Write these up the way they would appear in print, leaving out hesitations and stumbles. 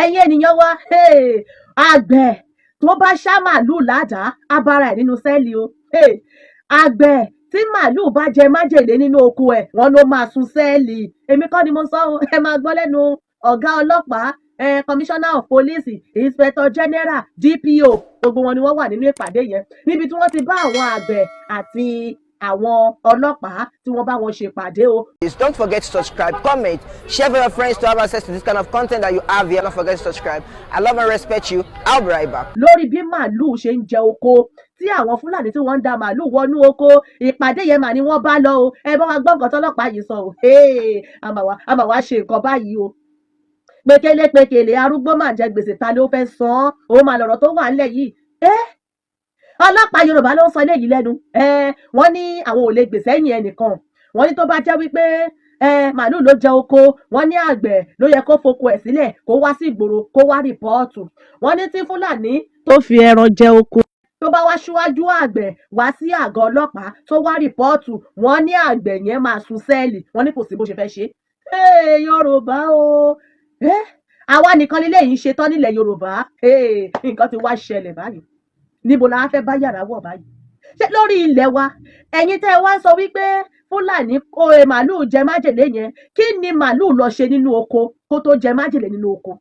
ẹ̀yin ènìyàn wa àgbẹ̀ tó bá ṣá màálùú ládàá abara ẹ̀ nínú sẹ́ẹ̀lì o àgbẹ̀ tí màálùú bá jẹ májèlé nínú oko ẹ̀ wọ́n ló máa sun sẹ́ẹ̀lì. Èmi kọ́ ni mo sọ ọ́, ẹ máa gbọ́ lẹ́nu ọ̀gá ọlọ́pàá, commissioner of police, inspector general, DPO, gbogbo wọn ni wọ́n wà nínú ìpàdé yẹn níbi tí wọ́n ti bá àwọn àgbẹ̀ àti àwọn ọlọ́pàá tí wọ́n bá wọn ṣe pàdé o. Don't forget to subscribe, comment, share with your friends to have access to this kind of content that you have here. Don't forget to subscribe. I love and respect you. I'll be right back. Lórí bí màálùú ṣe ń jẹ oko tí àwọn Fúlàní tí wọ́n ń da màálùú wọnú oko, ìpàdé yẹn mà ni wọ́n bá lọ o. Ẹ bá wa gbọ́ nǹkan tọ́lọ́pàá yìí sọ o. Àmà wá ṣe nǹkan báyìí o. Pékélé arúgbó máa jẹ gbèsè ta ló fẹ́ san ó máa lọ̀rọ̀ tó wà ńlẹ̀ yìí. Ọlọ́pàá Yorùbá ló ń sọ eléyìí lẹ́nu. Wọ́n ní àwọn ò lè gbèsè ẹ̀yìn ẹnìkan. Wọ́n ní tó bá jẹ́ wípé màálù ló jẹ oko, wọ́n ní àgbẹ̀ ló yẹ kó foko ẹ̀ sílẹ̀ kó wá sí ìgboro kó wá rìpọ́ọ̀tù. Wọ́n ní tí Fúlàní tó fi ẹran jẹ oko tó bá wá síwájú àgbẹ̀ wá sí àgọ́ ọlọ́pàá tó wá rìpọ́ọ̀tù, wọ́n ní àgbẹ̀ yẹn máa sun sẹ́ẹ̀lì. Wọ́n ní kò sí bó ṣe fẹ́ ṣe. Yorùbá o àwa nìkan lílé yìí ṣe tán nílẹ̀ Yorùbá. Nǹkan ti wá ṣẹlẹ̀ báyìí. Níbo la fẹ́ bá yàrá wọ̀ báyìí? Ṣé lórí ilẹ̀ wa ẹ̀yin tẹ́ ẹ wá sọ wípé Fúlàní kó màálùú jẹ májèlé yẹn, kí ni màálùú lọ ṣe nínú oko kó tó jẹ májèlé nínú oko?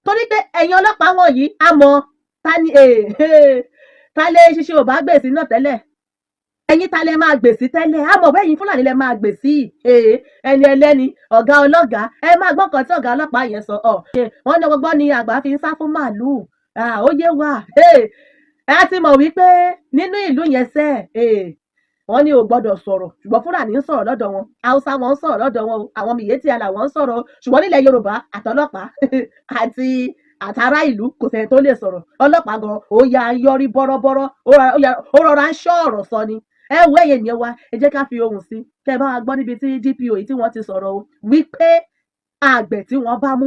Torí pé ẹ̀yin ọlọ́pàá wọ̀nyí á mọ ta lè ṣiṣẹ́ ò bá gbèsè náà tẹ́lẹ̀, ẹ̀yin ta lè máa gbèsè tẹ́lẹ̀, á mọ̀ bẹ́yìn Fúlàní lè máa gbèsè ẹni ẹlẹ́ni ọ̀gá ọlọ́gàá. Ẹ máa gbọ́ kan tí ọ̀gá ọlọ́pàá yẹn sọ wọ́n ní gbogbo ni àgbà fi ń sá fún màálùú. Ó yé wa ẹ ti mọ̀ wípé nínú ìlú yẹn wọ́n ní ò gbọ́dọ̀ sọ̀rọ̀, ṣùgbọ́n Fúlàní ń sọ̀rọ̀ lọ́dọ̀ wọn, Haúsá wọn ń sọ̀rọ̀ lọ́dọ̀ wọn, àwọn Miyetti Allah wọn ń sọ̀rọ̀, ṣùgbọ́n nílẹ̀ Yorùbá àtọlọ́pàá àti àtàrà ìlú kò sẹ́ni tó lè sọ̀rọ̀. Ọlọ́pàá gan ó ya yọrí bọ́rọ́bọ́rọ́, ó rọra ń ṣọ́ ọ̀rọ̀ sọ ni. Ẹ wo ẹ̀yẹ ènìyàn wa, ẹ jẹ́ ká fi ohùn sí kẹ́ bá wa gbọ́ níbi tí DPO yìí tí wọ́n ti sọ̀rọ̀ o wípé àgbẹ̀ tí wọ́n bá mú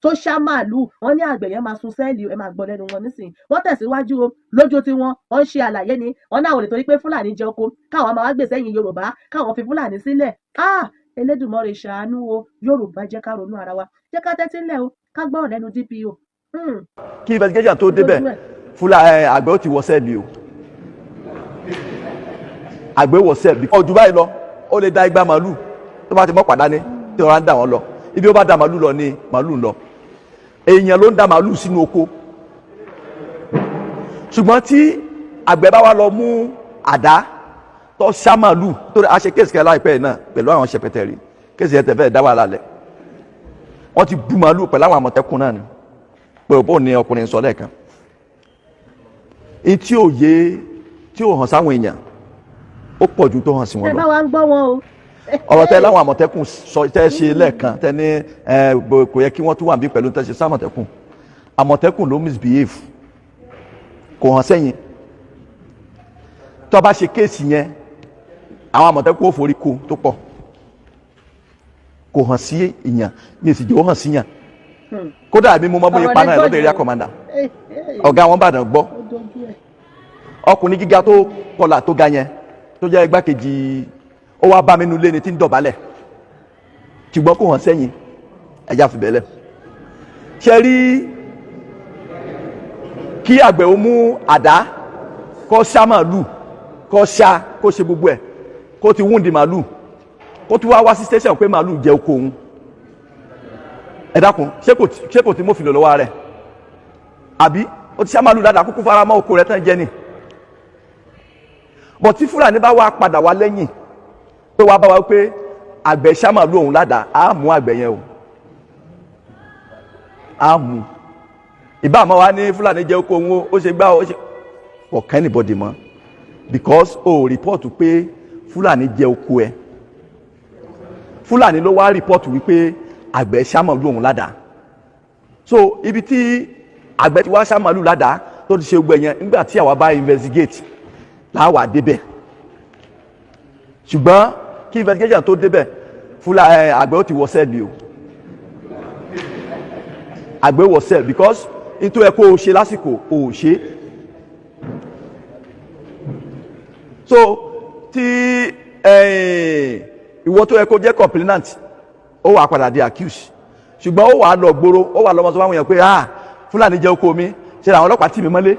tó ṣá màálùú, wọ́n ní àgbẹ̀ yẹn máa sun sẹ́ẹ̀lì. Ẹ máa gbọ́ lẹ́nu wọn nísìnyí. Wọ́n tẹ̀síwájú o lójú tí wọ́n ń ṣe àlàyé ni wọ́n náà wò lè torí pé Fúlàní jẹ oko káwọn máa wá gbèsè ẹ̀yìn Yorùbá káwọn fi Fúlàní sílẹ̀. Elédùmarè ṣàánú o, Yorùbá jẹ́ ká ronú ara wa, jẹ́ ká tẹ́tí ńlẹ̀ o, ká gbọ́rọ̀ lẹ́nu DPO. Kí investigation tó débẹ̀ àgbẹ̀ ó ti wọ sẹ́ẹ̀lì o, àgbẹ̀ wọ sẹ́ẹ̀lì ọjù báyìí lọ ó lè da igba màálù tó bá ti mọ́ pàdánù tí wọ́n á ń dà wọ́n lọ. Ibi ó bá da màálù lọ ni màálù ń lọ. Èèyàn ló ń da màálù sínú oko. Ṣùgbọ́n tí àgbẹ̀ bá wá lọ mú àdá tó ṣá màálù, tó a ṣe kéèsì kẹlá ìpẹ́ náà pẹ̀lú àwọn ṣẹpẹtẹrì, kéèsì yẹn tẹ̀fẹ́ dá wàhálà lẹ̀. Wọ́n ti bu màálù pẹ̀lú àwọn Àmọ̀tẹ́kùn náà ni pé òpó ni ọkùnrin sọ lẹ́ẹ̀kan. Ní tí ò yé tí ò hàn sáwọn èèyàn ó pọ̀ ju tó hàn sí wọn lọ. Ẹ bá wa ń gbọ́ wọn o. Ọ̀rọ̀ tẹ́ láwọn Àmọ̀tẹ́kùn sọ tẹ́ ṣe lẹ́ẹ̀kan tẹ́ ní kò yẹ kí wọ́n tún wà bí pẹ̀lú tẹ́ ṣe sámọ̀tẹ́kùn. Àmọ̀tẹ́kùn ló misbehave kò hàn sẹ́yìn. Tó bá ṣe kéèsì yẹn àwọn Àmọ̀tẹ́kùn ó forí ko tó pọ̀, kò hàn sí ìyàn ní ìsìnjẹ́ ó hàn sí yàn. Kódà bí mo mọ bóyá paná ẹ̀ lọ́dọ̀ area commander ọ̀gá wọn bàdàn gbọ́. Ọkùnrin gíga tó kọlà tó ga yẹn tó jẹ́ igbákejì ó wá bá mi nulẹ̀ ní tí ń dọ̀bálẹ̀ ṣùgbọ́n kò hàn sẹ́yìn ẹja fi bẹ̀lẹ̀. Ṣe rí kí àgbẹ̀ ó mú àdá kó ṣá màálù kó ṣe gbogbo ẹ̀ kó ti wúndì màálù kó tún wá sí station pé màálù jẹ oko òun. Ẹ dákun ṣé kò tí mo fi lò lọ́wọ́ rẹ̀ àbí ó ti ṣá màálù dáadáa kúkú fara mọ́ oko rẹ̀ tán jẹ́ ni. Bọ̀ tí Fúlàní bá wá padà wá lẹ́yìn pé wá bá wa pé àgbẹ̀ ṣá màálù òun ládàá á mú àgbẹ̀ yẹn o, á mú. Ìbá àmọ́ wa ní Fúlàní jẹ́ oko òun ó ṣe gbá ó ṣe ọ̀kan anybody mọ́ because o rìpọ́ọ̀tù pé Fúlàní jẹ́ oko ẹ̀. Fúlàní ló wá rìpọ́ọ̀tù wípé àgbẹ̀ ṣá màálù òun ládàá. So ibi tí àgbẹ̀ ti wá ṣá màálù ládàá tó ti ṣe gbẹ̀ yẹn nígbà tí àwa bá investigate láwà débẹ̀. Ṣùgbọ́n kí investigation tó débẹ̀ àgbẹ̀ ó ti wọ sẹ́ẹ̀lì o, àgbẹ̀ wọ sẹ́ẹ̀lì because nítorí ẹ kó o ṣe lásìkò o ò ṣe. So tí ìwọ tó yẹ kó jẹ́ complainant ó wà padà di accused. ṣùgbọ́n ó wà lọ gbòòrò ó wà lọ́mọ sọ fáwọn èèyàn pé fúlàní jẹ́ oko mi ṣe àwọn ọlọ́pàá tì mí mọ́lé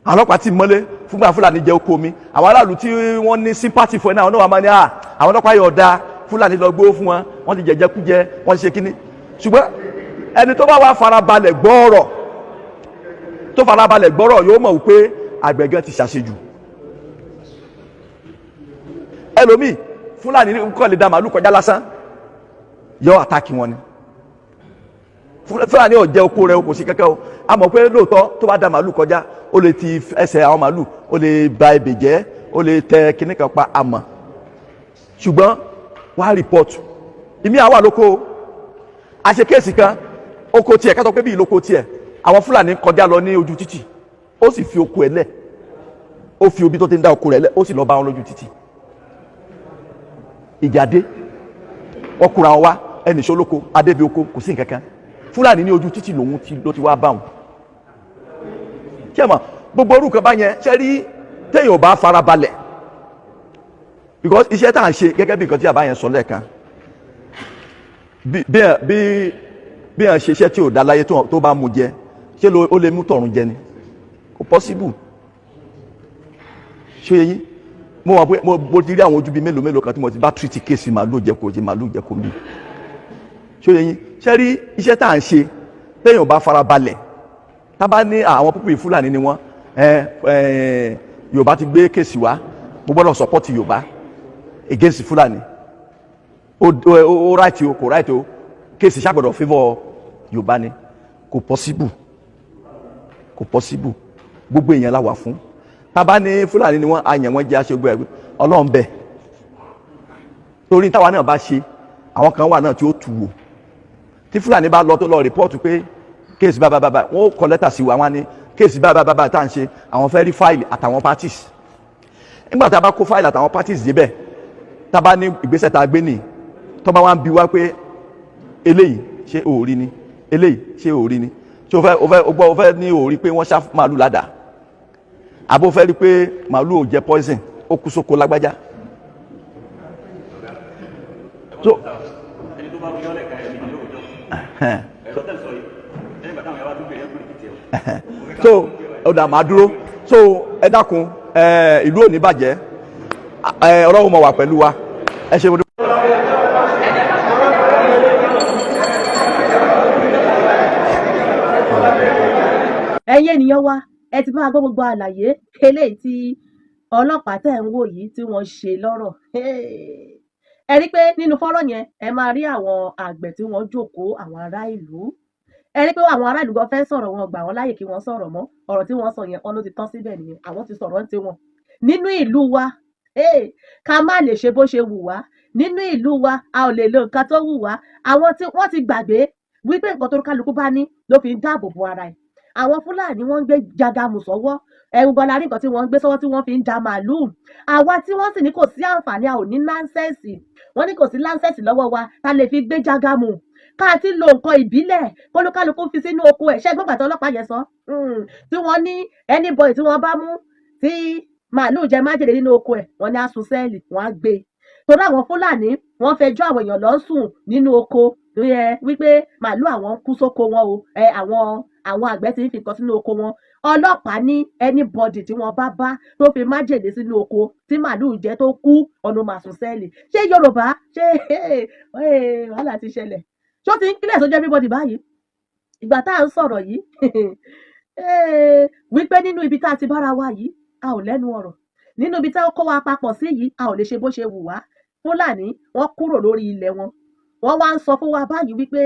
àwọn ọlọ́pàá tì mí mọ́lé fúngbà fúlàní jẹ́ oko mi àwọn aráàlú tí wọ́n ní sympathy fún ẹ náà wọ́n náà máa ní àwọn ọlọ́pàá yóò da fúlàní lọ gbówó fún wọn wọ́n ti jẹjẹkújẹ wọ́n ti ṣe kíní ṣùgbọ́n ẹni tó bá wà farabalẹ̀ gbọ́ọ̀rọ̀ yóò mọ̀ wípé àgbẹ̀ gan ti ṣàṣejù ẹlòmíì fúlàní kọ́ lè da màálù kọjá lásán yọ àtàkì wọn ni fúlàní ò jẹ oko rẹ kò sí kẹkẹ o a mọ̀ pé lóòótọ́ tó bá da màálù kọjá ó lè ti ẹsẹ̀ àwọn màálù ó lè ba ebè jẹ́ ó lè tẹ kíní kan pa àmọ́ ṣùgbọ́n wàá rìpọ́tù ìmí àwa lóko àṣe kéèsì kan oko tiẹ̀ kátó pé bí ìlóko tiẹ̀ àwọn fúlàní kọjá lọ ní ojú títì ó sì fi oko ẹ̀ lẹ̀ ó fi obi tó ti ń dá oko rẹ̀ lẹ̀ ó sì lọ bá wọn lójú títì ìjàdé ọkùnrin àwọn wa ẹnì ṣolóko adébí oko kò sí nǹkankan fúlàní ní ojú títì lòun ló ti wá bá wọn kí ẹ mọ̀ gbogbo orúkọ bá yẹn ṣe rí téèyàn ò bá farabalẹ̀ because iṣẹ́ tá à ń ṣe gẹ́gẹ́ bí nǹkan tí àbá yẹn sọ lẹ́ẹ̀kan bí ẹ̀ ṣe iṣẹ́ tí ò dá láyé tó bá mú jẹ ṣé ó lè mú tọ̀run jẹ ni kò possible ṣé yẹn mo wà pé mo ti rí àwọn ojú bíi mélòó kan tí mo ti bá treat kéèsì màálù jẹ kó mi ṣé yẹn ṣe rí iṣẹ́ tá à ń ṣe téèyàn ò bá farabalẹ̀ tá a bá ní àwọn púpù fúlàní ni wọ́n yorùbá ti gbé kéèsì wá mo gbọ́dọ̀ support yorùbá against fúlàní ó right o kò right o kéèsì ṣàgbọ́dọ̀ favour yorùbá ni kò possible gbogbo èèyàn la wà fún tábà ní fúlàní ni wọ́n àyàn wọn jẹ́ aṣojú ẹgbẹ́ ọlọ́run bẹ̀ torí táwa náà bá ṣe àwọn kan wà náà tí ó tù wò tí fúlàní bá lọ tó lọ rìpọ́ọ̀tù pé kéèsì bá wọ́n ó kọ lẹ́tà sí wa wọ́n á ní kéèsì bá tá à ń ṣe àwọn fẹ́ rí fáìlì àtàwọn parties nígbà tá a bá kó fáìlì àtàwọn parties débẹ̀ tá a bá ní ìgbésẹ̀ tá a gbé nìyí tó bá wá ń bi wá pé eléyìí ṣé òórí ni eléyìí ṣé òórí ni ṣé o fẹ́ ní òórí pé wọ́n ṣá màálù ládàá àbó fẹ́ rí pé màálù ò jẹ poison ó kú sóko lágbájá. so ẹni tó bá wúyọ́ lẹ̀ ká ẹ̀mí ní òòjọ́ ẹ̀rọ tẹ̀sán yìí ẹni bàtà àwọn yàrá tó gbé yẹn kúrò kìtì ẹ̀. so ọ̀dà máa dúró so ẹ dákun ìlú ò ní bàjẹ́ ọlọ́run mọ̀ wà pẹ̀lú wa ẹ ṣe mo dúró. ẹ̀yin ènìyàn wa ẹ ti máa gbọ́ gbogbo àlàyé eléyìí tí ọlọ́pàá tẹ̀ ń wò yìí tí wọ́n ṣe lọ́rọ̀ ẹ rí pé nínú fọ́nrán yẹn ẹ máa rí àwọn àgbẹ̀ tí wọ́n jókòó àwọn ará ìlú ẹ rí pé àwọn ará ìlú gan fẹ́ sọ̀rọ̀ wọn gbà wọ́n láàyè kí wọ́n sọ̀rọ̀ mọ́ ọ̀rọ̀ tí wọ́n sọ yẹn ọ̀nà ti tán síbẹ̀ nìyẹn àwọn ti sọ̀rọ̀ ń tiwọn nínú ìlú wa ká má lè ṣe bó ṣe wù wá nínú ìlú wa a ò lè lo nǹkan tó wù wá àwọn tí wọ́n ti gbàgbé wípé nǹkan tó kálukú bá ní ló fi ń dáàbò bo ara ẹ̀ àwọn fúlàní wọ́n ń gbé jagamu sọ́wọ́ ẹ̀rù gbọ́dọ̀ lárí nǹkan tí wọ́n ń gbé sọ́wọ́ tí wọ́n fi ń da màálùú àwa tí wọ́n sì ní kò sí àǹfààní a ò ní láńsẹ̀sì wọ́n ní kò sí láńsẹ̀sì lọ́wọ́ wa ta lè fi gbé jagamu ká ti lo nǹkan ìbílẹ̀ kólúkálukú fi sínú oko ẹ̀ ṣẹ́gbọ́n bàtà ọlọ́pàá yẹn sọ tí wọ́n ní anybody tí wọ́n bá mú tí màálùú jẹ májèlé nínú oko ẹ̀ wọ́n ní asun sẹ́ẹ̀lì wọ́n á gbé torí àwọn fúlàní wọ́n fẹjọ́ àwọn èèyàn lọ sùn nínú oko wípé màálùú àwọn kú sóko wọn o àwọn àgbẹ̀ ti ń fi nǹkan sínú oko wọn ọlọ́pàá ní anybody tí wọ́n bá tó fi májèlé sínú oko tí màálùú jẹ tó kú ọ̀nà màsùn sẹ́ẹ̀lì ṣé yorùbá ṣé wàhálà ti ṣẹlẹ̀ ṣó ti ń kílẹ̀ sójú everybody báyìí ìgbà tá à ń sọ̀rọ̀ yìí wípé nínú ibi tá a ti bára wa yìí a ò lẹ́nu ọ̀rọ̀ nínú ibi tá a kó wa papọ̀ sí yìí a ò lè ṣe bó ṣe wù wá fúlàní wọ́n kúrò lórí ilẹ̀ wọn wọ́n wá ń sọ fún wa báyìí wípé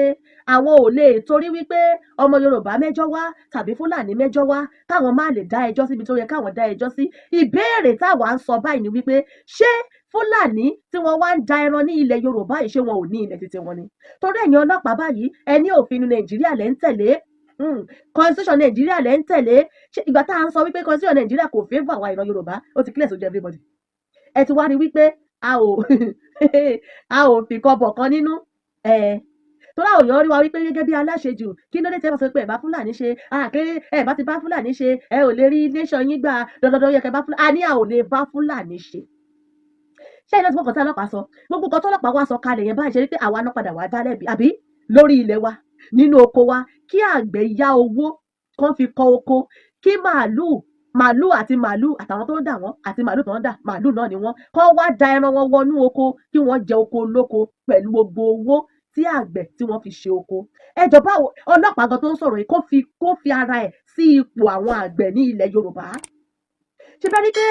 àwọn ò lè torí wípé ọmọ yorùbá mẹ́jọ wá tàbí fúlàní mẹ́jọ wá káwọn má lè dá ẹjọ́ síbi tó yẹ káwọn dá ẹjọ́ sí ìbéèrè táwa ń sọ báyìí ni wípé ṣé fúlàní tí wọ́n wá ń da ẹran ní ilẹ̀ yorùbá yìí ṣé wọn ò ní ilẹ̀ títí wọn ni torí ẹ̀yin ọlọ́pàá báyìí ẹni òfin nàìjíríà lẹ́ ń tẹ̀lé constitution nàìjíríà lẹ́ ń tẹ̀lé ṣé ìgbà tá à ń sọ wípé constitution nàìjíríà kò favour àwa ìran yorùbá ó ti clear sójú everybody ẹ ti wá rí wípé a ò fi kọ́ bọ̀ kan nínú tó láwọn èèyàn rí wa wípé gẹ́gẹ́ bí aláṣejù kí ló dé tẹ́ wọ́n sọ pé ẹ̀ bá fúlàní ṣe àkéré ẹ̀ bá ti bá fúlàní ṣe ẹ ò lè rí nation yín gbà dandandan yẹ kẹ́ bá fúlàní a ní a ò lè bá fúlàní ṣe ṣé ẹni tí wọ́n kàn tí ọlọ́pàá sọ gbogbo nǹkan tí ọlọ́pàá wá sọ kalẹ̀ yẹn báyìí ṣe rí pé àwa náà padà wá dá lẹ́bi àbí lórí ilẹ̀ wa nínú oko wa kí àgbẹ̀ yá owó kan fi kọ oko kí màálù àtàwọn tó ń dà wọ́n àti màálù tó ń dà màálù náà ni wọ́n kọ́ wá da ẹran wọn wọnú oko kí wọ́n jẹ oko olóko pẹ̀lú gbogbo owó tí àgbẹ̀ tí wọ́n fi ṣe oko. Ẹjọba ọlọ́pàá gan tó ń sọ̀rọ̀ yìí kó fi ara ẹ̀ sí ipò àwọn àgbẹ̀ ní ilẹ̀ Yorùbá. Ṣé bẹ́ẹ̀ ni pé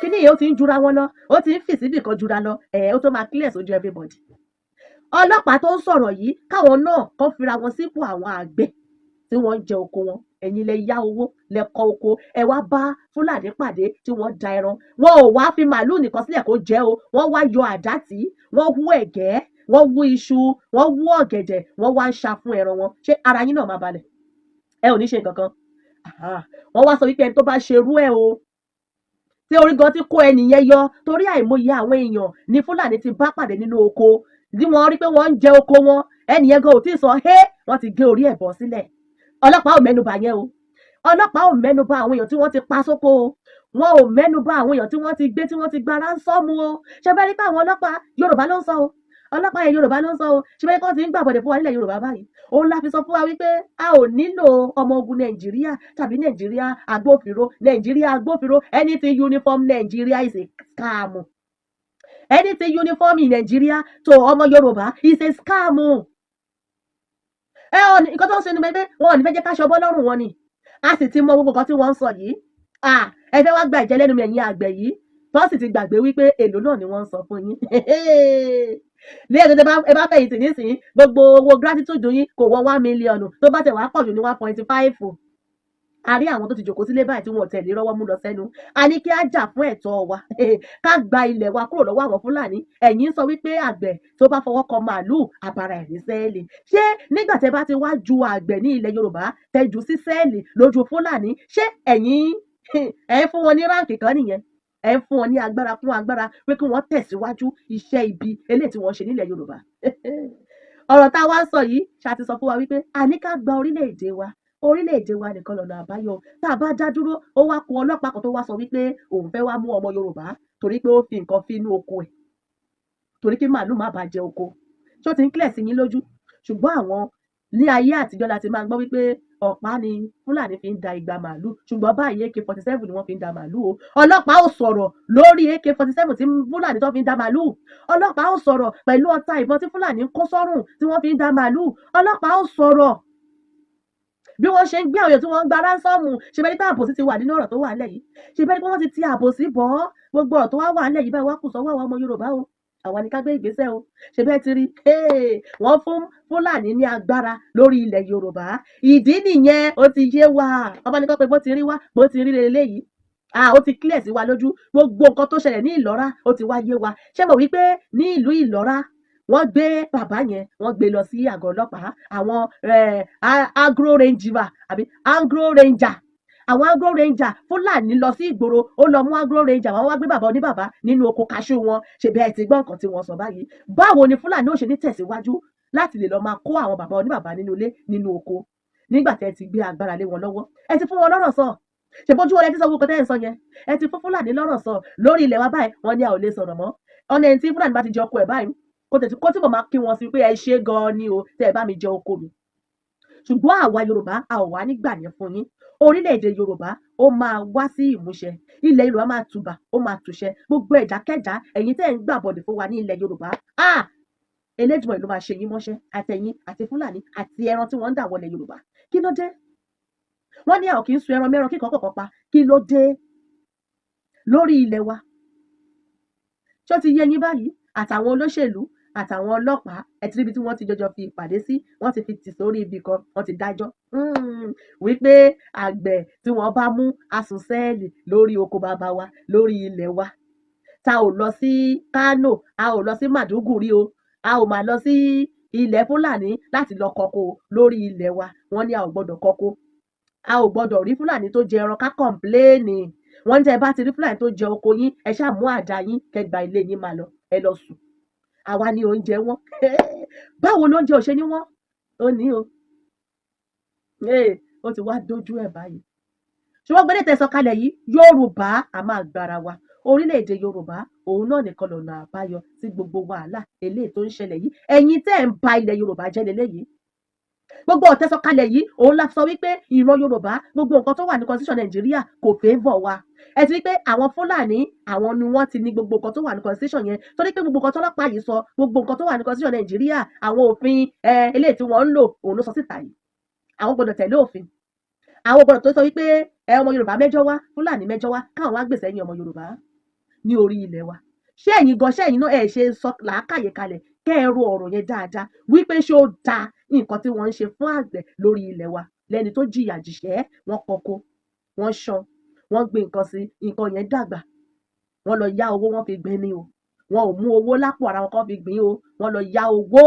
kíní yìí ó ti ń jura wọn lọ ó ti ń fì síbì kan jura lọ ó tó máa clear sójú everybody. Ọlọ́pàá tó ń sọ̀rọ̀ yìí káwọn náà kọ́ fira wọn sípò àwọn àgbẹ̀ tí wọ́n ń jẹ oko wọn. Ẹ̀yin lẹ yá owó lẹ kọ oko ẹ wá bá Fúlàní pàdé tí wọ́n da ẹran wọn ò wá fi màálù nìkan sílẹ̀ kó jẹ o wọ́n wá yọ àdá tí wọ́n hú ẹ̀gẹ́ wọ́n hú iṣu wọ́n hú ọ̀gẹ̀dẹ̀ wọ́n wá ń ṣa fún ẹran wọn ṣé ara yín náà máa balẹ̀ ẹ ò ní ṣe nǹkan kan wọ́n wá sọ wípé ẹni tó bá ṣerú ẹ̀ o tí orí gan ti kó ẹnìyẹn yọ torí àìmọye àwọn èèyàn ní Fúlàní ti bá pàdé nínú oko tí wọ́n rí pé wọ́n ń jẹ oko wọn ẹnìyẹn gan ò tí ì sọ wọ́n ti gé orí ẹ̀ bọ́ sílẹ̀. Ọlọ́pàá ò mẹ́nubà yẹn o ọlọ́pàá ò mẹ́nubà àwọn èèyàn tí wọ́n ti pa sóko o wọn ò mẹ́nubà àwọn èèyàn tí wọ́n ti gbé tí wọ́n ti gba ránsọ́ọ̀mù o ṣe bẹ́ẹ̀ rí pé àwọn ọlọ́pàá Yorùbá ló ń sọ o ọlọ́pàá yẹn Yorùbá ló ń sọ o ṣe bẹ́ẹ̀ kọ́ ti ń gbàbọ̀dẹ̀ fún wa nílẹ̀ Yorùbá báyìí òun la fi sọ fún wa wípé a ò nílò ọmọ ogun Nàìjíríà tàbí Nàìjíríà agbófinró anything uniform Nigeria is a scam anything uniform in Nigeria to ọmọ Yorùbá is a scam nǹkan tó ń ṣe ni pé wọn ò ní fẹ́ jẹ́ ká ṣọbọ́ lọ́rùn wọn ni a sì ti mọ gbogbo nǹkan tí wọ́n ń sọ yìí ẹ fẹ́ wá gba ìjẹ́ lẹ́nu mi ẹ̀yin àgbẹ̀ yìí tó sì ti gbàgbé wípé èlò náà ni wọ́n ń sọ fún yín ní ẹ̀rọ ẹ bá fẹ̀yìntì nísìnyí gbogbo owó gratitude yín kò wọ 1 million tó bá tẹ̀ wá pọ̀ jù ní 1.5 a rí àwọn tó ti jòkó sílé báyìí tí wọn ò tẹ̀lé rọ́wọ́ mú lọ sẹ́nu a ní kí á jà fún ẹ̀tọ́ wa ká gba ilẹ̀ wa kúrò lọ́wọ́ àwọn Fúlàní ẹ̀yin sọ wípé àgbẹ̀ tó bá fọwọ́ kan màálù àbàrà ẹ̀ ní sẹ́ẹ̀lì ṣé nígbà tẹ́ bá ti wá ju àgbẹ̀ ní ilẹ̀ Yorùbá tẹ́ jù sí sẹ́ẹ̀lì lójú Fúlàní ṣé ẹ̀yin ẹ̀ ń fún wọn ní ráǹkì kan nìyẹn ẹ̀ ń fún wọn ní agbára fún agbára pé kí wọ́n tẹ̀síwájú iṣẹ́ ibi eléyìí tí wọ́n ṣe nílẹ̀ Yorùbá ọ̀rọ̀ tá a wá sọ yìí ṣáà sọ fún wa wípé a ní ká gba orílẹ̀-èdè wa nìkan lọ́nà àbáyọ tá a bá dá dúró ó wá kó ọlọ́pàá kan tó wá sọ wípé òun fẹ́ wá mú ọmọ Yorùbá torí pé ó fi nǹkan fi inú oko ẹ̀ torí kí màálù má bàa jẹ oko ṣó ti ń kílẹ̀ sí yín lójú ṣùgbọ́n àwọn ní ayé àtijọ́ la ti máa gbọ́ wípé ọ̀pá ni Fúlàní fi ń da igba màálù ṣùgbọ́n báyìí AK-47 ni wọ́n fi ń da màálù o ọlọ́pàá ò sọ̀rọ̀ lórí AK-47 tí Fúlàní tó fi ń da màálù ọlọ́pàá ò sọ̀rọ̀ pẹ̀lú ọta ìbọn tí Fúlàní ń kó sọ́rùn tí wọ́n fi ń da màálù ọlọ́pàá ò sọ̀rọ̀ bí wọ́n ṣe ń gbé àwọn èèyàn tí wọ́n ń gba ránsọ́ọ̀mù ṣe bẹ́ẹ̀ ni pé àbòsí ti wà nínú ọ̀rọ̀ tó wà nílẹ̀ yìí ṣe bẹ́ẹ̀ ni pé wọ́n ti ti àbòsí bọ́ gbogbo ọ̀rọ̀ tó wá wà nílẹ̀ yìí báyìí wá kù sọ́wọ́ àwọn ọmọ Yorùbá o àwa ni ká gbé ìgbésẹ̀ o ṣe bẹ́ẹ̀ ti rí wọ́n fún Fúlàní ní agbára lórí ilẹ̀ Yorùbá ìdí nìyẹn ó ti yé wa ọba ní kọ́ pé bó ti rí wá bó ti rí eléyìí ó ti clear sí wa lójú gbogbo nǹkan tó ṣẹlẹ̀ ní Ìlọ́rà ó ti wá yé wa ṣé mo wí pé ní ìlú Ìlọ́rà wọ́n gbé bàbá yẹn wọ́n gbé lọ sí àgọ́ ọlọ́pàá àwọn agro ranger àwọn agro ranger Fúlàní lọ sí ìgboro ó lọ mú agro ranger wọ́n wá gbé bàbá oníbàbá nínú oko kaṣú wọn ṣe bẹ́ẹ̀ ti gbọ́ nǹkan tí wọ́n sọ báyìí báwo ni Fúlàní ó ṣe ní tẹ̀síwájú láti lè lọ máa kó àwọn bàbá oníbàbá nínú ilé nínú oko nígbà tẹ́ ti gbé agbára lé wọn lọ́wọ́ ẹ ti fún wọn lọ́rọ̀ sọ ṣe bójú wọn ẹ ti sọ gbogbo tẹ́ ẹ sọ yẹn ẹ ti fún Fúlàní lọ́rọ̀ sọ lórí ilẹ̀ wa báyìí wọ́n ní a ò lè sọ̀rọ̀ mọ́ ọ̀nà ẹni tí Fúlàní bá ti jẹ oko ẹ̀ báyìí kó tí mo máa kí wọn sí pé ẹ ṣe gan-an ni o tẹ́ ẹ bá mi jẹ oko mi ṣùgbọ́n àwa Yorùbá a ò wá nígbà yẹn fún yín orílẹ̀-èdè Yorùbá ó máa wá sí ìmúṣẹ ilẹ̀ Yorùbá máa tùbà ó máa tùṣẹ gbogbo ẹ̀dákẹ́dá ẹ̀yin tẹ́ ẹ̀ ń gbàbọ̀dẹ̀ fún wa ní ilẹ̀ Yorùbá Elédùmarè ló máa ṣe yín mọ́ṣẹ́ àtẹ̀yìn àti Fúlàní àti ẹran tí wọ́n ń dà wọlé Yorùbá kí ló dé wọ́n ní àwọn kì í sun ẹran mẹ́ran kíkan kọ̀ọ̀kan pa kí ló dé lórí ilẹ̀ wa ṣó ti yé yín báyìí àtàwọn olóṣèlú àtàwọn ọlọ́pàá ẹtí níbi tí wọ́n ti jọjọ fi ìpàdé sí wọ́n ti fi tì sórí ibì kan wọ́n ti dájọ́ wípé àgbẹ̀ tí wọ́n bá mú asùn sẹ́ẹ̀lì lórí oko bàbá wa lórí ilẹ̀ wa ta ò lọ sí Kánò a ò lọ sí Màdúgùrí o a ò máa lọ sí ilẹ̀ Fúlàní láti lọ kọko lórí ilẹ̀ wa wọ́n ní a ò gbọ́dọ̀ kọko a ò gbọ́dọ̀ rí Fúlàní tó jẹ ẹran ká kọ̀ǹpléènì wọ́n ní tẹ́ bá ti rí Fúlàní tó jẹ oko yín ẹ ṣáà mú àdá yín kẹgbà ilé yín máa lọ ẹ lọ sùn àwa ni oúnjẹ wọn báwo ló ń jẹ òṣè ní wọn ó ní o ó ti wá dójú ẹ̀ báyìí ṣùgbọ́n gbẹ́dẹ̀ tẹ̀sán kalẹ̀ yìí Yorùbá a máa gbára wa orílẹ̀-èdè Yorùbá òun náà nìkan lọ̀nà àbáyọ sí gbogbo wàhálà eléyìí tó ń ṣẹlẹ̀ yìí. Ẹ̀yin tẹ́ ẹ̀ ń ba ilẹ̀ Yorùbá jẹ́ leléyìí. Gbogbo ọ̀tẹ́sọkalẹ̀ yìí òun la sọ wípé ìran Yorùbá gbogbo nǹkan tó wà ní constitution Nàìjíríà kò favour wa. Ẹ ti rí pé àwọn Fúlàní àwọn ni wọ́n ti ní gbogbo nǹkan tó wà ní constitution yẹn, torí pé gbogbo nǹkan tọ́lọ́pàá yìí sọ, gbogbo nǹkan tó wà ní constitution Nàìjíríà, àwọn òfin eléyìí tí wọ́n ń lò òun ló sọ síta yìí. Àwọn gbọdọ̀ tẹ̀lé òfin. Àwọn gbọdọ̀ tó sọ wípé ọmọ Yorùbá mẹ́jọ wá, Fúlàní mẹ́jọ wá, káwọn wá gbèsè ẹ̀yìn ọmọ Yorùbá ní orí ilẹ̀ wa. Ṣé ẹ̀yin gan, ṣé ẹ̀yin náà ẹ ṣe sọ làákàyè kalẹ̀ kẹ́ ẹ ro ọ̀rọ̀ yẹn dáadáa wípé ṣé ó da nǹkan tí wọ́n ń ṣe fún àgbẹ̀ lórí ilẹ̀ wa, lẹ́ni tó jìyà jìṣẹ́, wọ́n kọko, wọ́n ṣan, wọ́n gbin nǹkan sí, nǹkan yẹn dàgbà, wọ́n lọ yá owó wọ́n fi gbìn ni o, wọn ò mú owó lápò ara wọn kan fi gbìn o, wọ́n lọ yá owó.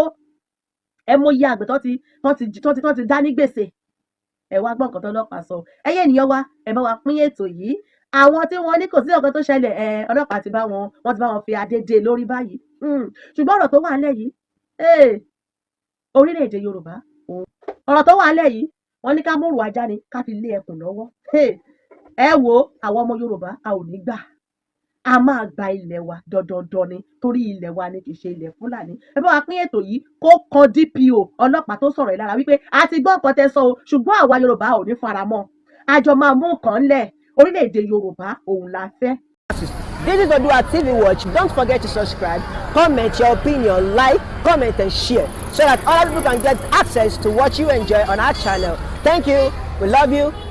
Ẹ mọyì àgbẹ̀ tó ti dá ní gbèsè. Ẹ wá gbọ́ nǹkan tọ́lọ́pàá sọ. Ẹ̀yin ènìyàn wa, ẹ bá wa pín ètò yìí. Àwọn tí wọ́n ní kò sí nǹkan tó ṣẹlẹ̀, ọlọ́pàá ti bá wọn fi adé dé lórí báyìí. Ṣùgbọ́n ọ̀rọ̀ tó wà nílẹ̀ yìí, orílẹ̀-èdè Yorùbá, ọ̀rọ̀ tó wà nílẹ̀ yìí, wọ́n ní ká mọ̀rù ajá ni ká fi lé ẹkùn lọ́wọ́. Ẹ wo àwọn ọmọ Yorùbá, a ò ní gbà. A máa gba ilẹ̀ wa dandan ni, torí ilẹ̀ wa ni kì í ṣe ilẹ̀ Fúlàní. Ẹ bá wa pín ètò yìí kó kan DPO ọlọ́pàá tó sọ̀rọ̀ yìí lára wípé a ti gbọ́ nǹkan tẹ́ sọ o, ṣùgbọ́n àwa Yorùbá ò ní faramọ́. A jọ máa mú nǹkan lẹ̀. Orílẹ̀-èdè Yorùbá òun la fẹ́. This is ODUA TV Watch. Don't forget to subscribe, comment your opinion, like, comment and share so that other people can get access to what you enjoy on our channel. Thank you. We love you.